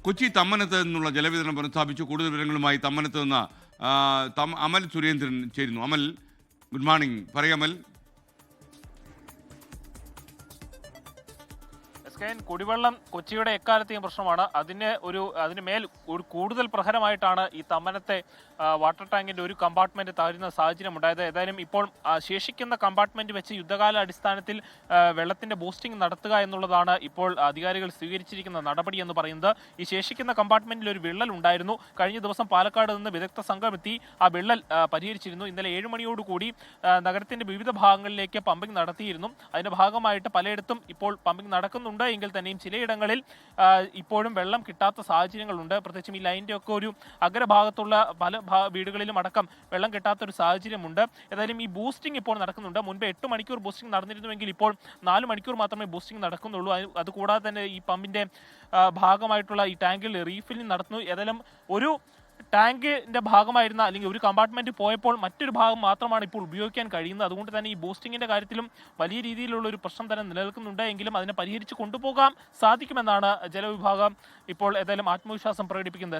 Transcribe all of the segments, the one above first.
കൊച്ചി തമ്മനത്ത് നിന്നുള്ള ജലവിതരണം പുനഃസ്ഥാപിച്ചു. കൂടുതൽ വിവരങ്ങളുമായി തമ്മനത്ത് നിന്ന് അമൽ സുരേന്ദ്രൻ ചേരുന്നു. അമൽ, ഗുഡ് മോർണിംഗ്. പറയമൽ. കുടിവെള്ളം കൊച്ചിയുടെ എക്കാലത്തെയും പ്രശ്നമാണ്. അതിന് മേൽ ഒരു കൂടുതൽ പ്രഹരമായിട്ടാണ് ഈ തമ്മനത്തെ വാട്ടർ ടാങ്കിന്റെ ഒരു കമ്പാർട്ട്മെന്റ് തകരുന്ന സാഹചര്യം ഉണ്ടായത്. ഏതായാലും ഇപ്പോൾ ശേഷിക്കുന്ന കമ്പാർട്ട്മെന്റ് വെച്ച് യുദ്ധകാല അടിസ്ഥാനത്തിൽ വെള്ളത്തിന്റെ ബൂസ്റ്റിംഗ് നടത്തുക എന്നുള്ളതാണ് ഇപ്പോൾ അധികാരികൾ സ്വീകരിച്ചിരിക്കുന്ന നടപടി എന്ന് പറയുന്നത്. ഈ ശേഷിക്കുന്ന കമ്പാർട്ട്മെന്റിൽ ഒരു വിള്ളൽ ഉണ്ടായിരുന്നു. കഴിഞ്ഞ ദിവസം പാലക്കാട് നിന്ന് വിദഗ്ധ സംഘം എത്തി ആ വിള്ളൽ പരിഹരിച്ചിരുന്നു. ഇന്നലെ 7 മണിയോടുകൂടി നഗരത്തിന്റെ വിവിധ ഭാഗങ്ങളിലേക്ക് പമ്പിംഗ് നടത്തിയിരുന്നു. അതിന്റെ ഭാഗമായിട്ട് പലയിടത്തും ഇപ്പോൾ പമ്പിംഗ് നടക്കുന്നുണ്ട് എങ്കിൽ തന്നെയും ചിലയിടങ്ങളിൽ ഇപ്പോഴും വെള്ളം കിട്ടാത്ത സാഹചര്യങ്ങളുണ്ട്. പ്രത്യേകിച്ചും ഈ ലൈനിന്റെ ഒക്കെ ഒരു അഗ്രഭാഗത്തുള്ള പല വീടുകളിലും അടക്കം വെള്ളം കിട്ടാത്തൊരു സാഹചര്യമുണ്ട്. ഏതായാലും ഈ ബൂസ്റ്റിംഗ് ഇപ്പോൾ നടക്കുന്നുണ്ട്. മുൻപ് 8 മണിക്കൂർ ബൂസ്റ്റിംഗ് നടന്നിരുന്നുവെങ്കിൽ ഇപ്പോൾ 4 മണിക്കൂർ മാത്രമേ ബൂസ്റ്റിംഗ് നടക്കുന്നുള്ളൂ. അതുകൂടാതെ തന്നെ ഈ പമ്പിന്റെ ഭാഗമായിട്ടുള്ള ഈ ടാങ്കിൽ റീഫില്ലിംഗ് നടത്തുന്നു. ഏതായാലും ഒരു ടാങ്കിന്റെ ഭാഗമായിരുന്ന അല്ലെങ്കിൽ ഒരു കമ്പാർട്ട്മെന്റ് പോയപ്പോൾ മറ്റൊരു ഭാഗം മാത്രമാണ് ഇപ്പോൾ ഉപയോഗിക്കാൻ കഴിയുന്നത്. അതുകൊണ്ട് തന്നെ ഈ ബൂസ്റ്റിംഗിന്റെ കാര്യത്തിലും വലിയ രീതിയിലുള്ള ഒരു പ്രശ്നം തന്നെ നിലനിൽക്കുന്നുണ്ട്. എങ്കിലും അതിനെ പരിഹരിച്ച് കൊണ്ടുപോകാൻ സാധിക്കുമെന്നാണ് ജലവിഭാഗം ഇപ്പോൾ ഏതായാലും ആത്മവിശ്വാസം പ്രകടിപ്പിക്കുന്നത്.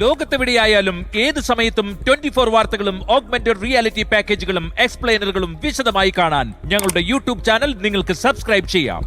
ലോകത്തെവിടെയായാലും ഏത് സമയത്തും 24 വാർത്തകളും ഓഗ്മെന്റഡ് റിയാലിറ്റി പാക്കേജുകളും എക്സ്പ്ലെയിനറുകളും വിശദമായി കാണാൻ ഞങ്ങളുടെ യൂട്യൂബ് ചാനൽ നിങ്ങൾക്ക് സബ്സ്ക്രൈബ് ചെയ്യാം.